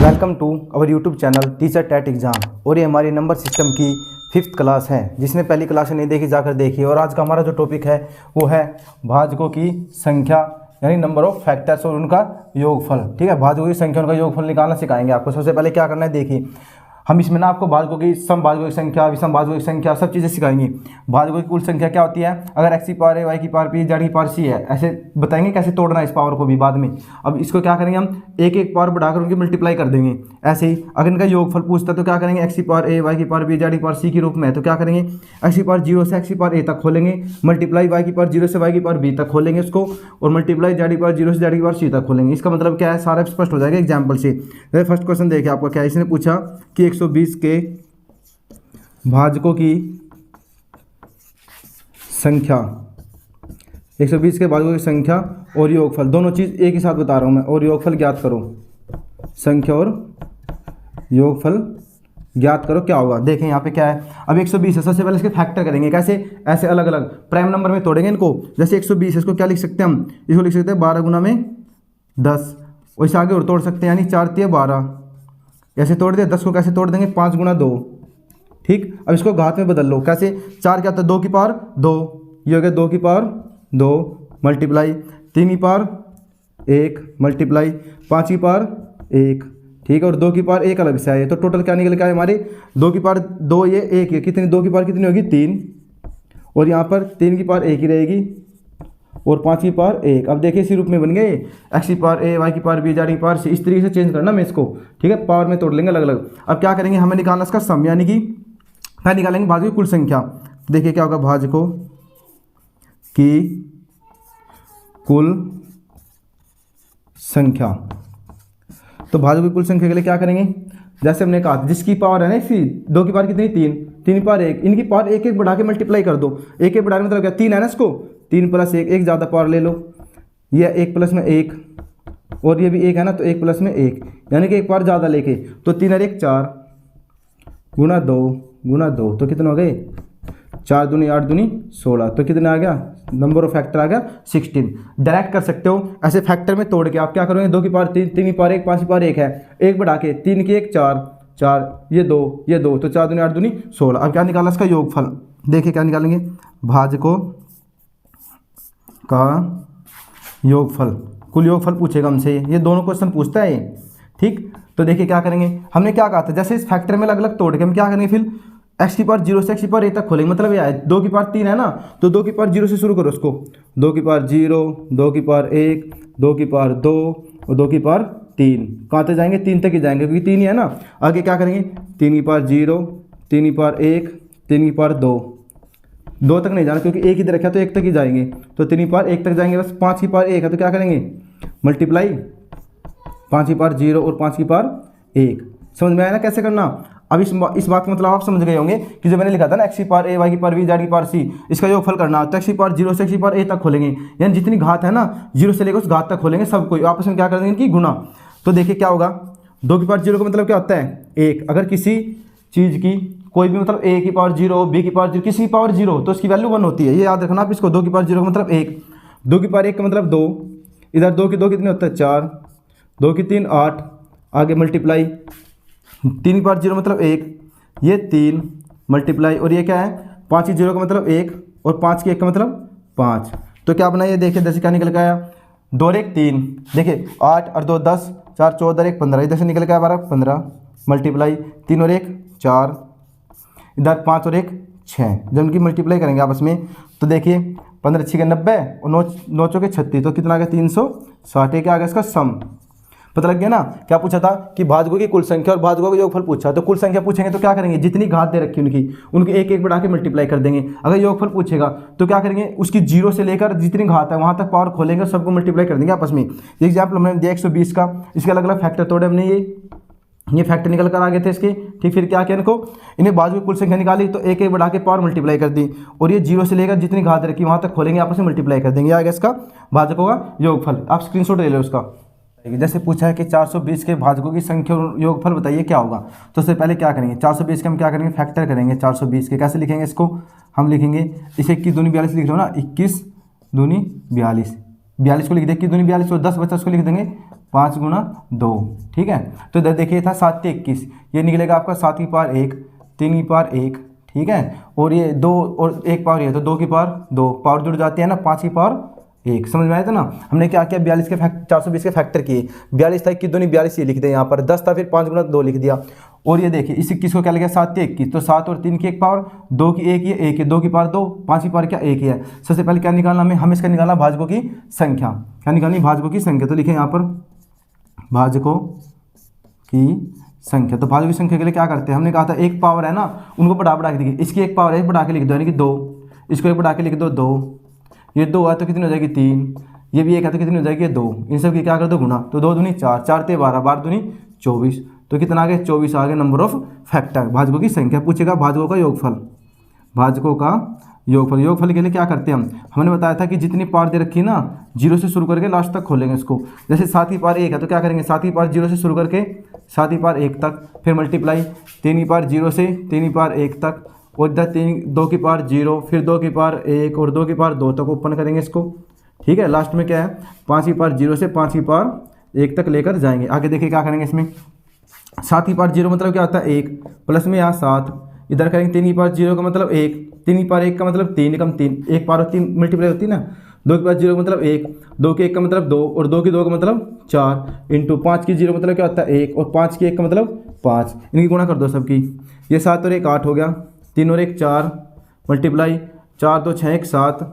Welcome to our YouTube channel teacher TET exam. और ये हमारी नंबर सिस्टम की 5th क्लास है। जिसने पहली क्लास नहीं देखी जाकर देखी। और आज का हमारा जो टॉपिक है वो है भाजकों की संख्या यानी नंबर ऑफ फैक्टर्स और उनका योगफल। ठीक है, भाजकों की संख्या उनका योगफल निकालना सिखाएंगे आपको। सबसे पहले क्या करना है देखिए, हम इसमें ना आपको भाजकों की सम भाजकों की संख्या, विषम भाजकों की संख्या सब चीज़ें सिखाएंगी। भाजकों की कुल संख्या क्या होती है, अगर x की पावर है, y की पावर p, z की पावर c है, ऐसे बताएंगे कैसे तोड़ना है इस पावर को भी बाद में। अब इसको क्या करेंगे, हम एक एक पावर बढ़ाकर उनकी मल्टीप्लाई कर देंगे। ऐसे ही अगर इनका योगफल पूछता है तो क्या करेंगे, x की पावर a, y की पावर b, z की पावर c के रूप में है तो क्या करेंगे, x की पावर 0 से x की पावर a तक खोलेंगे, मल्टीप्लाई y की पावर 0 से y की पावर b तक खोलेंगे उसको, और मल्टीप्लाई z की पावर 0 से z की पावर c तक खोलेंगे। इसका मतलब क्या है, सारा स्पष्ट हो जाएगा एग्जाम्पल से। फर्स्ट क्वेश्चन देखिए आपका क्या है, इसने पूछा कि 120 के भाजकों की संख्या, 120 के भाजकों की संख्या और योगफल, दोनों चीज़ एक ही साथ बता रहा हूं मैं। और योगफल ज्ञात करो, संख्या और योगफल ज्ञात करो क्या होगा। देखें यहाँ पे क्या है, अब 120 है, सबसे पहले इसके फैक्टर करेंगे। कैसे, ऐसे अलग अलग प्राइम नंबर में तोड़ेंगे इनको। जैसे 120 है, इसको क्या लिख सकते हैं हम, इसको लिख सकते हैं 12 गुना में 10। और इससे आगे और तोड़ सकते हैं, यानी 4 तिया 12 ऐसे तोड़ दिया। 10 को कैसे तोड़ देंगे, 5 गुना 2। ठीक, अब इसको घात में बदल लो। कैसे, 4 क्या होता है, 2 की पावर 2, ये हो गया 2 की पावर 2 मल्टीप्लाई 3 की पावर 1 मल्टीप्लाई 5 की पावर 1। ठीक है, और 2 की पावर 1 अलग से आए तो टोटल क्या निकल के आए हमारे, 2 की पावर 2 ये 1 है, कितनी 2 की पावर कितनी होगी 3, और यहाँ पर 3 की पावर 1 ही रहेगी और 5 की पावर 1। अब देखिए इसी रूप में बन गए, x की पावर a, y की पावर b, z की पावर c। इस तरीके से चेंज करना मैं इसको। ठीक है, पावर में तोड़ लेंगे अलग अलग। अब क्या करेंगे, हमें निकालना इसका सम, यानी कि पहले निकालेंगे भाजकों की कुल संख्या। देखिए क्या होगा, भाजकों की कुल संख्या। तो भाजकों की कुल संख्या के लिए क्या करेंगे, जैसे हमने कहा जिसकी पावर है ना, इसकी 2 की पावर कितनी 3, 3 की पावर 1, इनकी पावर एक एक बढ़ा के मल्टीप्लाई कर दो। एक एक बढ़ाने मतलब क्या, 3 है ना, इसको 3 प्लस 1, एक ज़्यादा पावर ले लो, यह 1 प्लस में 1, और ये भी 1 है ना तो 1 प्लस में 1, यानी कि एक पावर ज़्यादा लेके। तो 3 और 1 4 गुना 2 तो कितने हो गए, 4 दूनी 8 दूनी 16, तो कितना आ गया, नंबर ऑफ फैक्टर आ गया 16। डायरेक्ट कर सकते हो ऐसे फैक्टर में तोड़ के। आप क्या करोगे, 2 की पावर 3, 3 की पावर 1, 5 की पावर 1 है, एक बढ़ा के 3 की 1 4, ये 2 तो 4 दूनी 8 दूनी 16। अब क्या निकाला इसका योगफल, देखिए क्या निकालेंगे, भाजकों का योगफल, कुल योगफल पूछेगा हमसे, ये दोनों क्वेश्चन पूछता है ये। ठीक, तो देखिए क्या करेंगे, हमने क्या कहा था, जैसे इस फैक्टर में अलग अलग तोड़ के हम क्या करेंगे, फिर x की पावर 0 से x की पावर a तक खोलेंगे। मतलब ये है 2 की पावर 3 है ना, तो 2 की पावर 0 से शुरू करो उसको, 2 की पावर 0, 2 की पावर 1, 2 की पावर 2 और 2 की पावर 3। कहाँ तक जाएंगे, 3 तक ही जाएंगे क्योंकि 3 ही है ना। आगे क्या करेंगे, 3 की पावर 0, 3 की पावर 1, 3 की पावर 2 तक नहीं जाना क्योंकि एक इधर रखा तो 1 तक ही जाएंगे, तो 3 की पावर 1 तक जाएंगे बस। 5 की पावर 1 है तो क्या करेंगे, मल्टीप्लाई 5 की पावर 0 और 5 की पावर 1। समझ में आया ना कैसे करना। अब इस बात का मतलब आप समझ गए होंगे कि जो मैंने लिखा था ना, x की पावर a, y की पावर b, z की पावर c, इसका योगफल करना तो x की पावर 0 से x की पावर a तक खोलेंगे, यानी जितनी घात है ना 0 से लेकर उस घात तक खोलेंगे सबको, आपस में क्या कर देंगे इनकी गुना। तो देखिए क्या होगा, 2 की पावर 0 का मतलब क्या होता है 1। अगर किसी चीज़ की कोई भी मतलब a की पावर 0, b की पावर 0, किसी की पावर 0 तो उसकी वैल्यू 1 होती है, ये याद रखना आप इसको। 2 की पावर 0 का मतलब 1, 2 की पावर 1 का मतलब 2, इधर 2 की 2 कितने होता है 4, 2 की 3 8, आगे मल्टीप्लाई 3 की पावर 0 मतलब 1, ये 3 मल्टीप्लाई, और ये क्या है 5 की 0 का मतलब 1 और 5 की 1 का मतलब 5। तो क्या बना, ये देखिए जैसे क्या निकल के आया, 2 और 1 3, देखिए 8 और 2 10, 4 14 1 15, इधर से निकल के आया 12 15 मल्टीप्लाई 3 और 1 4, इधर 5 और 1 6। जब इनकी मल्टीप्लाई करेंगे आपस में तो देखिए 15 6 के 90 और 9 चौके 36, तो कितना आ गया 360। क्या आ गया इसका सम, पता लग गया ना। क्या पूछा था कि भाजकों की कुल संख्या और भाजकों का योगफल पूछा, तो कुल संख्या पूछेंगे तो क्या करेंगे, जितनी घात दे रखी उनकी एक एक बढ़ा के मल्टीप्लाई कर देंगे। अगर योगफल पूछेगा तो क्या करेंगे, उसकी 0 से लेकर जितनी घात है वहाँ तक पावर खोलेंगे, सबको मल्टीप्लाई कर देंगे आपस में। ये एग्जाम्पल हमने दिया 120 का, इसके अलग अलग फैक्टर तोड़े हमने, ये फैक्टर निकल कर आ गए थे इसके। ठीक, फिर क्या किया इनको, इन्हें भाजकों की कुल संख्या निकाली तो एक एक बढ़ा के पावर मल्टीप्लाई कर दी, और ये 0 से लेकर जितनी घात रखी वहाँ तक खोलेंगे, आपस में मल्टीप्लाई कर देंगे। आ गया इसका भाजकों का योगफल। आप स्क्रीनशॉट ले लो उसका। जैसे पूछा है कि 420 के भाजकों की संख्या और योगफल बताइए क्या होगा। तो उससे पहले क्या करेंगे, 420 के हम क्या करेंगे, फैक्टर करेंगे 420 के। कैसे लिखेंगे इसको, हम लिखेंगे इसे 21 दूनी 42 लिख रहे हो ना, 21 दूनी 42, 42 को लिख दे 21 दूनी 42, और 10 बचा उसको लिख देंगे 5 गुना 2, ठीक है। तो इधर देखिए था 7 के 21, ये निकलेगा आपका 7 की पावर 1, 3 की पावर 1, ठीक है। और ये 2 और 1 पावर, ये तो 2 की पावर 2, पावर जुड़ जाती है ना, 5 की पावर 1, समझ में आया था ना। हमने क्या किया, 42 के 420 के फैक्टर किए, 42 था 21 दूनी 42, ये लिख दिया यहाँ पर, 10 था फिर 5 गुना 2 लिख दिया। और ये देखिए इस 21 को क्या लिखा, 7 के 21, तो 7 और 3 की 1 पावर, 2 की 1 ये 1 है, 2 की पावर 2, 5 की पावर क्या 1 ही है। सबसे पहले क्या निकालना हमें इसका निकालना भाजकों की संख्या, क्या निकालनी, भाजकों की संख्या। तो लिखे यहाँ पर भाजकों की संख्या। तो भाजकों की संख्या के लिए क्या करते हैं, हमने कहा था 1 पावर है ना, उनको बढ़ा के देखिए, इसकी 1 पावर है, बढ़ा के लिख दो यानी कि 2, इसको 1 बढ़ा के लिख दो 2, ये 2 है तो कितनी हो जाएगी 3, ये भी 1 है तो कितनी हो जाएगी 2, इन सब की क्या कर दो गुना, तो 2 दूनी 4, 4 ते 12, 12 दूनी 24, तो कितना आ गया 24 आ गया नंबर ऑफ फैक्टर, भाजकों की संख्या। पूछेगा भाजकों का योगफल, भाजकों का योगफल। योगफल के लिए क्या करते हैं हमने बताया था कि जितनी पावर दे रखी है ना, 0 से शुरू करके लास्ट तक खोलेंगे इसको। जैसे 7 की पावर 1 है तो क्या करेंगे, 7 की पावर 0 से शुरू करके 7 की पावर 1 तक, फिर मल्टीप्लाई 3 की पावर 0 से 3 की पावर 1 तक, और इधर 2 की पावर 0, फिर 2 की पावर 1 और 2 की पावर 2 तक ओपन करेंगे इसको, ठीक है। लास्ट में क्या है, 5 की पावर 0 से 5 की पावर 1 तक लेकर जाएंगे। आगे देखिए क्या करेंगे इसमें, 7 की पावर 0 मतलब क्या होता है 1, प्लस में यहाँ 7, इधर करेंगे 3 की पावर 0 का मतलब 1, 3 की पावर 1 का मतलब 3 कम 3, 1 पावर 3 मल्टीप्लाई होती है ना, 2 की पावर 0 का मतलब 1, 2 के 1 का मतलब 2, और 2 की 2 का मतलब 4, इंटू 5 की 0 मतलब क्या होता है 1, और 5 की 1 का मतलब 5, इनकी गुणा कर दो सबकी। ये 7 और 1 8 हो गया, 3 और 1 4, मल्टीप्लाई 4 2 6 1 7,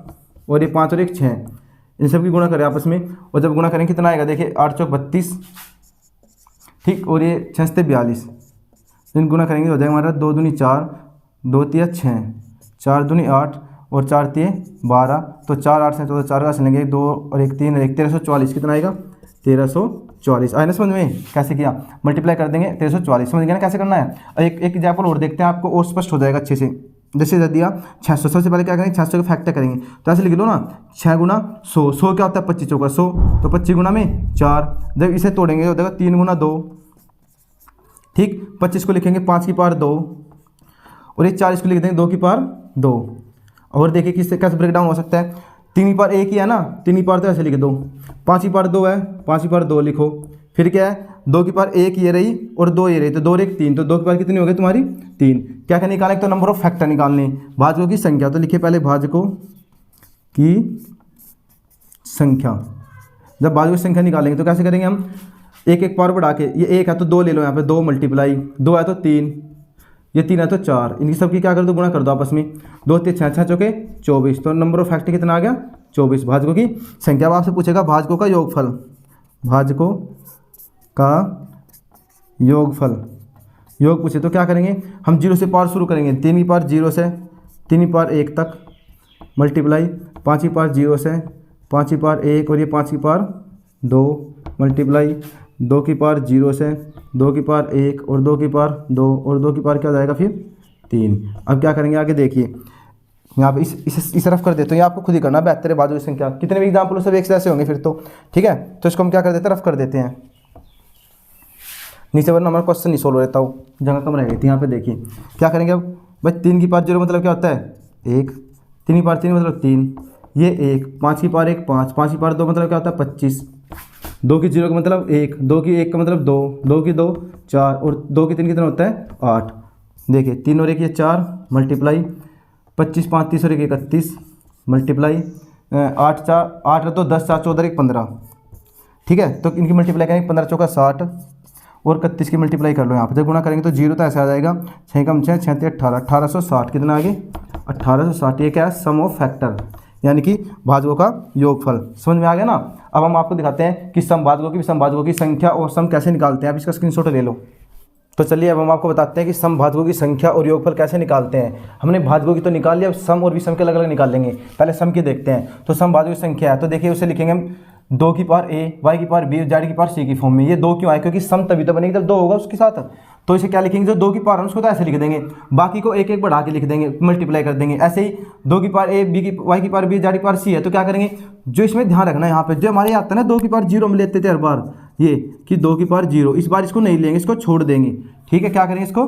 और ये 5 और 1 6, इन सब की गुणा करें आपस में, और जब गुणा करेंगे कितना आएगा, देखिए 8 चौक 32, ठीक, और ये 6 से 42, इन गुणा करेंगे हो जाएगा हमारा 2 दूनी 4, 2 तिया 6, 4 दूनी 8, और 4 तिये 12, तो 4 8 से 14, 4 का चलेंगे 2 और 1 3 और 1 1340, कितना आएगा 1340। आए ना समझ में कैसे किया, मल्टीप्लाई कर देंगे 1340, समझ गया ना कैसे करना है। एक एग्जाम्पल और देखते हैं, आपको और स्पष्ट हो जाएगा अच्छे से। जैसे दे दिया 600, सबसे पहले क्या करेंगे 600 का फैक्टर करेंगे, तो ऐसे लिख लो ना, 6 गुना 100, 100 क्या होता है 25 चौका 100, तो 25 गुना में 4, जब इसे तोड़ेंगे हो जाएगा 3 गुना 2, ठीक, 25 को लिखेंगे 5 की पावर 2, और ये 40 को लिख देंगे 2 की पावर 2। और देखिए किससे कैसे ब्रेक डाउन हो सकता है, 3 की पावर 1 ही है ना, 3 की पावर तो ऐसे लिख दो, 5 की पावर 2 है, 5 की पावर 2 लिखो, फिर क्या है 2 की पावर 1 ये रही और 2 ये रही, तो 2 और 1 3, तो 2 की पावर कितनी हो गई तुम्हारी 3। क्या क्या निकालें, तो नंबर ऑफ फैक्टर निकालने, भाजकों की संख्या। तो लिखिए पहले भाजकों की संख्या। जब भाजकों की संख्या निकालेंगे तो कैसे करेंगे हम, एक एक पावर बढ़ा के, ये 1 है तो 2 ले लो यहाँ पे, 2 मल्टीप्लाई 2 है तो 3, ये 3 है तो 4, इनकी सबकी क्या कर दो गुणा कर दो आपस में, 2 3 6 6 चौके 24, तो नंबर ऑफ फैक्टर कितना आ गया 24, भाजकों की संख्या। अब आपसे पूछेगा भाजकों का योगफल, भाजकों का योगफल, योग पूछे तो क्या करेंगे हम, 0 से पावर शुरू करेंगे, 3 की पावर 0 से 3 की पावर 1 तक, मल्टीप्लाई 5 की पावर 0 से 5 की पावर 1, और ये 5 की पावर 2, मल्टीप्लाई 2 की पावर 0 से 2 की पावर 1, और 2 की पावर 2, और 2 की पावर क्या हो जाएगा फिर 3। अब क्या करेंगे आगे देखिए, यहाँ पे इस तरफ कर देते हो, ये आपको खुद ही करना, बेहतर है भाजकों की संख्या। कितने भी एग्जाम्पल हो सब एक जैसे होंगे फिर तो, ठीक है। तो इसको हम क्या कर देते हैं, रफ कर देते हैं नीचे, वरना हमारा क्वेश्चन नहीं सोल्व रहता हो, जगह कम रह गई थी। यहाँ पे देखिए क्या करेंगे अब भाई, 3 की पावर 0 मतलब क्या होता है 1, 3 की पावर 3 मतलब 3, ये 1, 5 की पावर 1 5, 5 की पावर 2 मतलब क्या होता है 25, 2 की 0 का मतलब 1, 2 की 1 का मतलब 2, 2 की 2 4, और 2 की 3 कितना होता है 8। देखिए 3 और 1 ये 4, मल्टीप्लाई 25 5 30 और 1 31, मल्टीप्लाई 8 4 8 तो 10 4 14 1 15, ठीक है। तो इनकी मल्टीप्लाई करेंगे, 15 चौका 60, और 31 की मल्टीप्लाई कर लो यहाँ पे, जब गुणा करेंगे तो 0 तो ऐसे आ जाएगा, 6 कम 6 6 18, 1860, कितना आगे 1860। ये क्या है सम ऑफ फैक्टर, यानी कि भाजकों का योगफल। समझ में आ गया ना। अब हम आपको दिखाते हैं कि सम भाजकों की संख्या और सम कैसे निकालते हैं। आप इसका स्क्रीनशॉट ले लो। तो चलिए अब हम आपको बताते हैं कि सम भाजकों की संख्या और योगफल कैसे निकालते हैं। हमने भाजकों की तो निकाल लिया, अब सम और विषम के अलग अलग निकाल लेंगे। पहले सम की देखते हैं। तो सम भाजकों की संख्या है, तो देखिए उसे लिखेंगे हम 2 की पावर a, y की पावर b, z की पावर c की फॉर्म में। ये 2 क्यों आए, क्योंकि सम तभी तो बनेगी जब 2 होगा उसके साथ। तो इसे क्या लिखेंगे, जो 2 की पावर है उसको तो ऐसे लिख देंगे, बाकी को एक एक बढ़ा के लिख देंगे, मल्टीप्लाई कर देंगे। ऐसे ही 2 की पावर a, b की y की पावर b, z की पावर c है, तो क्या करेंगे, जो इसमें ध्यान रखना है यहाँ पे, जो हमारे आता है ना 2 की पावर 0 हम लेते थे हर बार, ये कि 2 की पावर 0, इस बार इसको नहीं लेंगे, इसको छोड़ देंगे। ठीक है, क्या करेंगे, इसको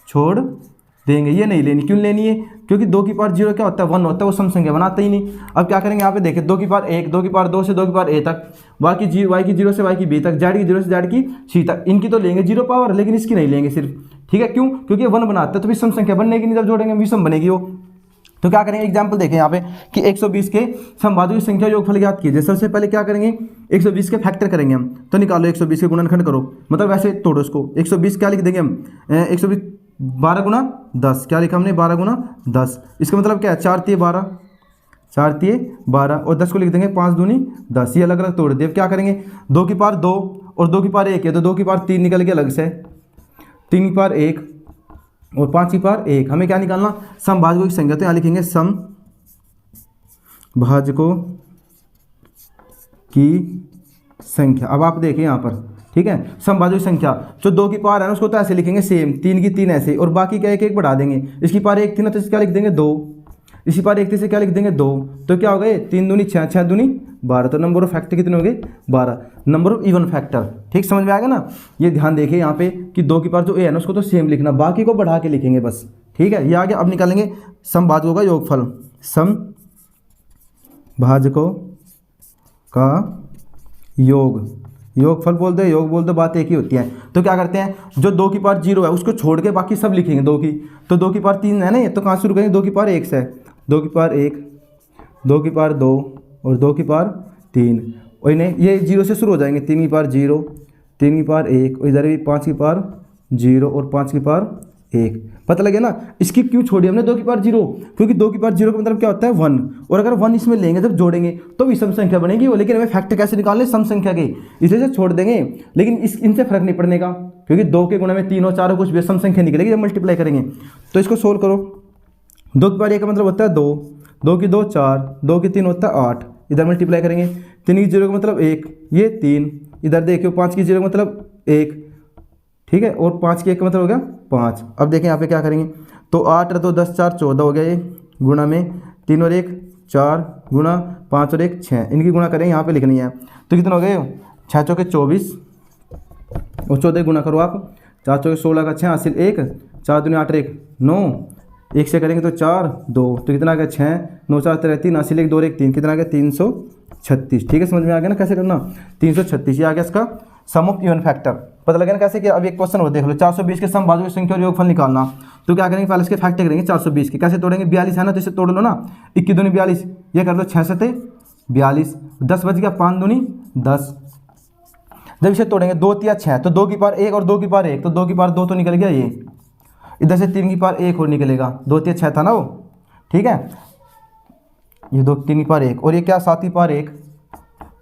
छोड़ देंगे, ये नहीं लेनी। क्यों लेनी है, क्योंकि 2 की पावर 0 क्या होता है 1 होता है, वो सम संख्या बनाता ही नहीं। अब क्या करेंगे यहाँ पे देखिए 2 की पावर 1, 2 की पावर 2 से 2 की पावर a तक, y की 0 से y की b तक, z की 0 से z की c तक, इनकी तो लेंगे 0 पावर, लेकिन इसकी नहीं लेंगे सिर्फ, ठीक है। क्यों? क्योंकि 1 बनाते हैं तो विषम संख्या बनेगी नहीं, जब जोड़ेंगे विषम बनेगी वो। तो क्या करेंगे, एग्जाम्पल देखें यहाँ पे कि 120 के समभाजकों की संख्या योगफल ज्ञात कीजिए। सबसे पहले क्या करेंगे, 120 के फैक्टर करेंगे हम, तो निकालो 120 के गुणनखंड करो, मतलब वैसे तोड़ो इसको। 120 क्या लिख देंगे हम, 120 12 गुना 10, क्या लिखा हमने 12 गुना 10, इसका मतलब क्या है 4 तिये 12, 4 तिये 12, और 10 को लिख देंगे 5 दूनी 10, ये अलग अलग तोड़ दिए। अब क्या करेंगे, 2 की पावर 2 और 2 की पावर 1 है, तो 2 की पावर 3 निकल के अलग से, 3 की पावर 1 और 5 की पावर 1। हमें क्या निकालना, समभाजकों की संख्या, तो यहाँ लिखेंगे समभाजकों की संख्या। अब आप देखिए यहाँ पर, ठीक है, समभाजकों की संख्या, जो 2 की पावर है ना उसको तो ऐसे लिखेंगे सेम, 3 की 3 ऐसे, और बाकी क्या एक एक बढ़ा देंगे। इसकी पावर 1 थी ना, तो इसका लिख देंगे 2, इसी पावर 1 थी से क्या लिख देंगे 2, तो क्या हो गए 3 दूनी 6, 6 दूनी 12, तो नंबर ऑफ फैक्टर कितने हो गए 12, नंबर ऑफ इवन फैक्टर। ठीक समझ में आएगा ना। ये ध्यान देखिए यहाँ पे कि 2 की पावर जो ए है ना उसको तो सेम लिखना, बाकी को बढ़ा के लिखेंगे बस, ठीक है। ये आ गया। अब निकालेंगे समभाजकों का योगफल, समभाजकों का योगफल बोल दो, योग बोल दो, बात एक ही होती है। तो क्या करते हैं, जो 2 की पावर 0 है उसको छोड़ के बाकी सब लिखेंगे 2 की, तो 2 की पावर 3 है ना, ये तो कहाँ शुरू करेंगे, 2 की पावर 1 से, 2 की पावर 1, 2 की पावर 2 और 2 की पावर 3, और इन्हें ये 0 से शुरू हो जाएंगे, 3 की पावर 0, 3 की पावर 1, और इधर भी 5 की पावर 0 और 5 की पावर 1। पता लगे ना। इसकी क्यों छोड़ी हमने 2 की पावर 0, क्योंकि 2 की पावर 0 का मतलब क्या होता है 1, और अगर 1 इसमें लेंगे जब जोड़ेंगे तो विषम संख्या बनेगी वो, लेकिन हमें फैक्टर कैसे निकालने, सम संख्या के, इसलिए से छोड़ देंगे। लेकिन इनसे फर्क नहीं पड़ने का, क्योंकि 2 के गुणा में 3 और 4 और कुछ भी सम संख्या निकलेगी जब मल्टीप्लाई करेंगे। तो इसको सोल्व करो। 2 की पावर 1 का मतलब होता है 2, 2 की 2 4, 2 की 3 होता है 8, इधर मल्टीप्लाई करेंगे। 3 की 0 का मतलब 1, ये 3, इधर देखियो 5 की 0 का मतलब 1, ठीक है, और 5 की 1 का मतलब हो गया 5। अब देखें यहाँ पे क्या करेंगे, तो 8 और 2 10 4 14 हो गया, ये गुणा में 3 और 1 4 गुणा 5 और 1 6, इनकी गुणा करेंगे, यहाँ पे लिखनी है। तो कितने हो गए, 6 चौके 24 और 14 गुणा करो आप, 4 चौके 16 का 6 हासिल 1, 4 दूनी 8 और 1 9, 1 से करेंगे तो 4 2, तो कितना आ गया 6, 9 4 13 3 हासिल 1 2 और 1 3, कितना आ गया 336। ठीक है, समझ में आ गया ना कैसे करना, 336 ये आ गया इसका सम ऑफ इवन फैक्टर। पता लगे ना कैसे किया। अब एक क्वेश्चन और देख लो, 420 के समभाजकों की संख्या और योगफल निकालना। तो क्या करेंगे, पहले इसके फैक्टर करेंगे 420 के, कैसे तोड़ेंगे, 42 है ना, तो इसे तोड़ लो ना, 21 दूनी 42, ये कर लो 6 सते 42, 10 बच गया 5 दूनी 10। जब इसे तोड़ेंगे 2 तिया 6, तो 2 की पावर 1 और 2 की पावर 1, तो 2 की पावर 2 तो निकल गया, ये इधर से 3 की पावर 1 और निकलेगा, 2 तिया 6 था ना वो, ठीक है, ये 2 3 की पावर 1 और ये क्या 7 की पावर 1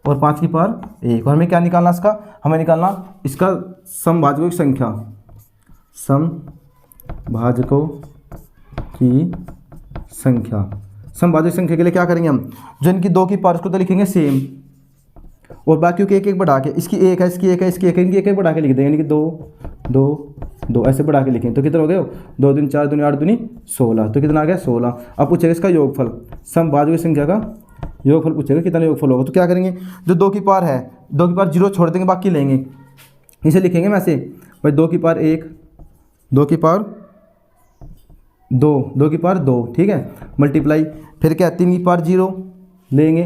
और 5 की पावर 1, और हमें क्या निकालना इसका, हमें निकालना इसका समभाजकों की संख्या, समभाजकों की संख्या। समभाजक संख्या के लिए क्या करेंगे हम, जो इनकी 2 की पावर उसको तो लिखेंगे सेम, और बाकी के एक एक बढ़ा के, इसकी 1 है, इसकी 1 है, इसकी 1 है, इनकी एक एक बढ़ा के लिख देंगे, यानी कि 2 2 2 ऐसे बढ़ा के लिखेंगे। तो कितना हो गए, 2 दूनी 4 दूनी 8 दूनी 16, तो कितना आ गया 16। अब पूछेगा इसका योगफल, समभाजकों की संख्या का योगफल पूछेगा कितना योगफल होगा। तो क्या करेंगे, जो 2 की पावर है, 2 की पावर 0 छोड़ देंगे, बाकी लेंगे, इसे लिखेंगे वैसे भाई 2 की पावर 1, 2 की पावर 2, 2 की पावर 2, ठीक है, मल्टीप्लाई, फिर क्या 3 की पावर 0 लेंगे,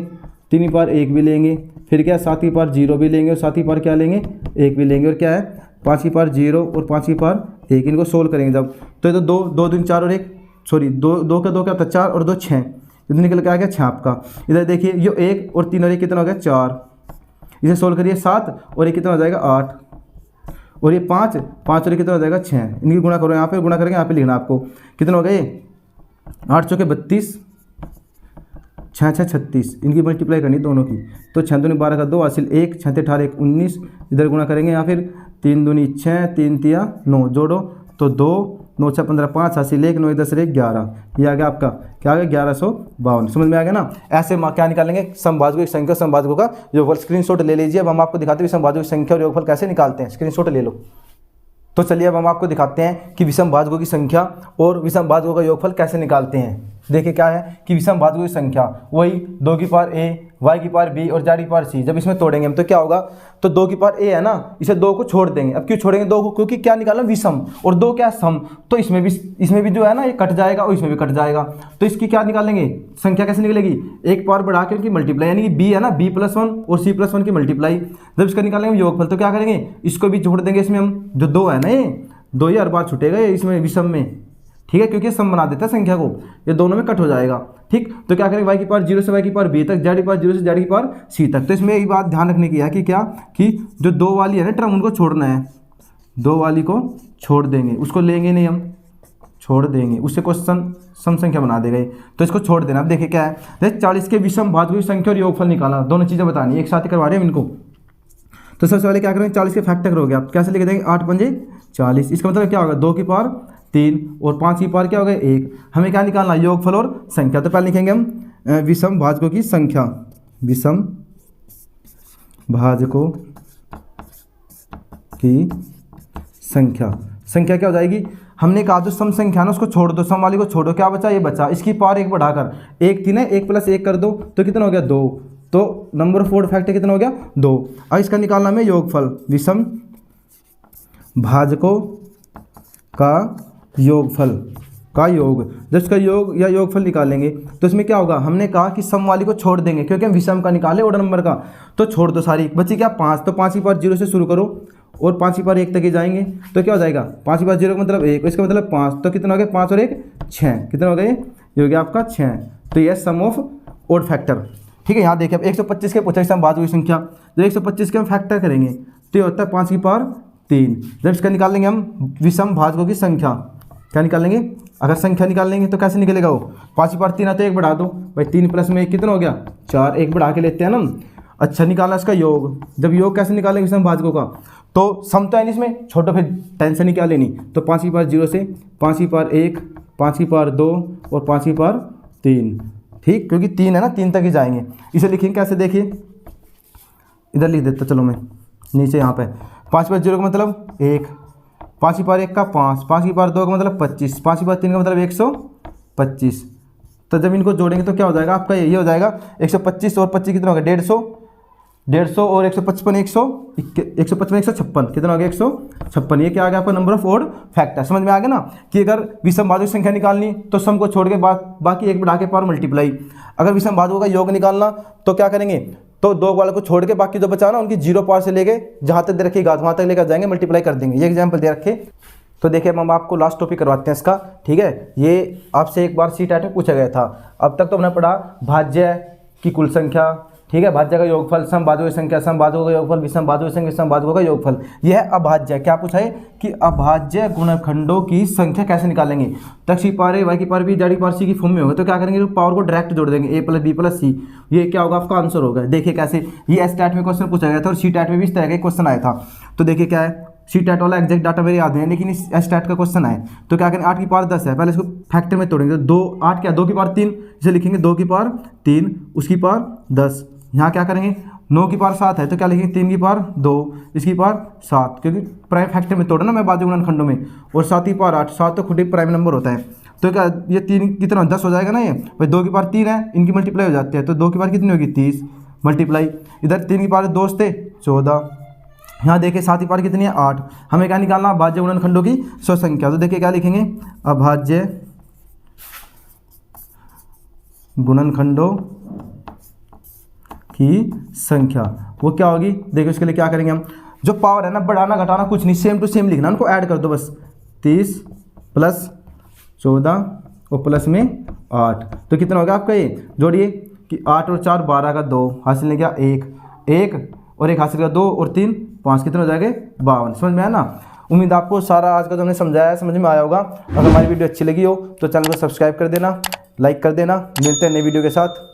3 की पावर 1 भी लेंगे, फिर क्या 7 की पावर 0 भी लेंगे, और 7 की पावर क्या लेंगे 1 भी लेंगे, और क्या है 5 की पावर 0 और 5 की पावर 1, इनको सोल्व करेंगे जब, तो ये तो 2 2 दूनी 4 और 1 सॉरी 2 का 2 क्या होता है 4 और 2 6, इधर निकल के आ गया 6 आपका। इधर देखिए ये 1 और 3 और 1 कितना हो गया 4, इसे सोल्व करिए 7 और 1 कितना हो जाएगा 8, और ये 5 5 और 1 कितना हो जाएगा 6, इनकी गुणा करो, यहाँ पे गुणा करके यहाँ पे लिखना आपको, कितना हो गया ये 8 चौके 32, 6 6 36, इनकी मल्टीप्लाई करनी दोनों की, तो 6 दूनी 12 का 2 हासिल 1, 6 18 1 19, इधर गुणा करेंगे, या फिर 3 दूनी 6 3 तिया 9, जोड़ो तो 2 9 6 15 5 हासिल 1 9 10 11, ये आ गया आपका क्या आ गया 1152। समझ में आ गया ना। ऐसे क्या निकालेंगे, समभाजकों की संख्या, समभाजकों का योगफल। स्क्रीनशॉट ले लीजिए। अब हम आपको दिखाते हैं समभाजकों की संख्या और योगफल कैसे निकालते हैं, स्क्रीनशॉट ले लो। तो चलिए अब हम आपको दिखाते हैं कि विषम भाजकों की संख्या और विषम भाजकों का योगफल कैसे निकालते हैं। देखिए क्या है कि विषम भाजकों की संख्या वही 2 की पावर a y की पावर b और z की पावर c, जब इसमें तोड़ेंगे हम तो क्या होगा, तो 2 की पावर a है ना, इसे 2 को छोड़ देंगे। अब क्यों छोड़ेंगे 2 को, क्योंकि क्या निकालना विषम, और 2 क्या सम, तो इसमें भी जो है ना ये कट जाएगा और इसमें भी कट जाएगा, तो इसकी क्या निकालेंगे संख्या कैसे निकलेगी, एक पावर बढ़ा के उनकी मल्टीप्लाई, यानी कि b है ना b+1 और c+1 की मल्टीप्लाई। जब इसका निकालेंगे योगफल तो क्या करेंगे, इसको भी जोड़ देंगे इसमें हम, जो 2 है ना ये 2 ही हर बार छूटेगा ये इसमें विषम में, ठीक है, क्योंकि सम बना देता है संख्या को, ये दोनों में कट हो जाएगा। ठीक, तो क्या करेंगे y की पावर 0 से y की पावर b तक, z की पावर 0 से z की पावर c तक। तो इसमें एक बात ध्यान रखने की है कि क्या, कि जो 2 वाली है ना टर्म उनको छोड़ना है, 2 वाली को छोड़ देंगे, उसको लेंगे नहीं हम, छोड़ देंगे, उससे क्वेश्चन सम संख्या बना देगा, तो इसको छोड़ देना। अब देखिए क्या है, जैसे 40 के विषम भाजकों की संख्या और योगफल निकाला, दोनों चीज़ें बतानी एक साथ ही करवा रहे हैं इनको। तो सबसे पहले क्या करेंगे, 40 के फैक्टर करोगे आप, कैसे लिख देंगे 8 पंजे 40, इसका मतलब क्या होगा 2 की पावर 3 और 5 की पावर क्या होगा 1। हमें क्या निकालना, योगफल और संख्या। तो पहले लिखेंगे हम विषम भाजकों की संख्या, विषम भाजकों की संख्या, संख्या क्या हो जाएगी, हमने कहा जो सम संख्या ना उसको छोड़ दो, सम वाली को छोड़ो, क्या बचा ये बचा, इसकी पावर 1 बढ़ाकर 1 थी ना, 1 + 1 कर दो तो कितना हो गया 2, तो नंबर ऑफ ओड फैक्टर कितना हो गया 2। अब इसका निकालना हमें योगफल, विषम भाजकों का योगफल का योग। जब इसका योग या योगफल निकालेंगे तो इसमें क्या होगा, हमने कहा कि सम वाली को छोड़ देंगे क्योंकि हम विषम का निकाले ऑर्डर नंबर का, तो छोड़ दो सारी, बची क्या 5, तो 5 की पावर 0 से शुरू करो और 5 की पावर 1 तक ही जाएंगे, तो क्या हो जाएगा 5 की पावर 0 का मतलब 1, इसका मतलब 5, तो कितना हो गया 5 और 1 6, कितना हो गया ये हो गया आपका 6। तो ये सम ऑफ ऑड फैक्टर। ठीक है, यहाँ देखिए अब 125 के पूछा सम भाजकों की संख्या, जब 125 के हम फैक्टर करेंगे तो ये होता है 5 की पावर 3। जब इसका निकालेंगे हम विषम भाजकों की संख्या, क्या निकालेंगे, अगर संख्या निकालेंगे तो कैसे निकलेगा वो, 5 की पावर 3 है तो 1 बढ़ा दो भाई, 3 + 1 कितना हो गया 4, 1 बढ़ा के लेते हैं ना। अच्छा, निकालना इसका योग, जब योग कैसे निकालेंगे विषम भाजकों का, तो सम तो है नहीं इसमें, छोटो फिर टेंशन ही क्या लेनी, तो 5 की पावर 0 से 5 की पावर 1, 5 की पावर 2 और 5 की पावर 3। ठीक, क्योंकि 3 है ना, 3 तक ही जाएंगे। इसे लिखेंगे कैसे, देखिए इधर लिख देता, चलो मैं नीचे यहाँ पे 5 की पावर 0 का मतलब 1, 5 की पावर 1 का 5, 5 की पावर 2 का मतलब 25, 5 की पावर 3 का मतलब 125। तो जब इनको जोड़ेंगे तो क्या हो जाएगा आपका, ये हो जाएगा 125 और 25 कितना हो गया 150 और 155 156 कितना हो गया 156। ये क्या आ गया आपका नंबर ऑफ ऑड फैक्टर। समझ में आ गया ना, कि अगर विषम भाजकों की संख्या निकालनी तो सम को छोड़ के बाकी 1 बढ़ा के पावर मल्टीप्लाई। अगर विषम भाजकों का योग निकालना तो क्या करेंगे, तो 2 वाले को छोड़ के बाकी जो बचा ना उनकी 0 पावर से लेके जहाँ तक दे रखी घात वहाँ तक लेकर जाएंगे, मल्टीप्लाई कर देंगे। ये एग्जाम्पल दे रखे। तो देखिए हम आपको लास्ट टॉपिक करवाते हैं इसका, ठीक है। ये आपसे एक बार सी टाइप में पूछा गया था। अब तक तो हमने पढ़ा भाज्य की कुल संख्या, ठीक है, भाज्य का योगफल, सम भाजकों की संख्या, सम भाजकों का योगफल, विषम भाजकों की संख्या, विषम भाजकों का योगफल। यह है अभाज्य। क्या पूछा है कि अभाज्य गुणनखंडों की संख्या कैसे निकालेंगे। तो x की पावर a, y की पावर b, z की पावर c की फॉर्म में होगा, तो क्या करेंगे पावर को डायरेक्ट जोड़ देंगे, a + b + c। ये क्या होगा आपका आंसर होगा। देखिए कैसे, ये एस टैट में क्वेश्चन पूछा गया था और सी टैट में भी इस तरह का क्वेश्चन आया था। तो देखिए क्या है, सी टैट वाला एग्जैक्ट डाटा मेरे याद है, लेकिन इस एस टैट का क्वेश्चन आए तो क्या करें 8 की पावर 10 है, पहले इसको फैक्टर में तोड़ेंगे, तो 8 क्या 2 की पावर 3, इसे लिखेंगे 2 की पावर 3, उसकी पावर 10। यहाँ क्या करेंगे 9 की पावर 7 है तो क्या लिखेंगे 3 की पावर 2, इसकी पावर 7, क्योंकि प्राइम फैक्टर में तोड़ा ना मैं भाज्य गुणनखंडों में, और 7 की पावर 8, 7 तो खुद ही प्राइम नंबर होता है। तो क्या ये 3 कितना 10 हो जाएगा ना, ये भाई 2 की पावर 3 है, इनकी मल्टीप्लाई हो जाती है, तो 2 की पावर कितनी होगी 30 मल्टीप्लाई, इधर 3 की पावर 2 थे 14, यहाँ देखिए 7 की पावर कितनी है 8। हमें क्या निकालना, अभाज्य गुणनखंडों की स्व संख्या। तो देखिए क्या लिखेंगे, अभाज्य गुणनखंडों की संख्या वो क्या होगी। देखिए उसके लिए क्या करेंगे हम, जो पावर है ना बढ़ाना घटाना कुछ नहीं, सेम टू सेम लिखना, उनको ऐड कर दो बस, 30 + 14 और प्लस में 8, तो कितना हो गया आपका, ये जोड़िए कि 8 और 4 12 का 2 हासिल नहीं किया 1 और 1 हासिल का 2 और 3 5, कितना हो जाएगा 52। समझ में आया ना। उम्मीद आपको सारा आज का जो हमने समझाया समझ में आया होगा। अगर हमारी वीडियो अच्छी लगी हो तो चैनल को सब्सक्राइब कर देना, लाइक कर देना। मिलते हैं नई वीडियो के साथ।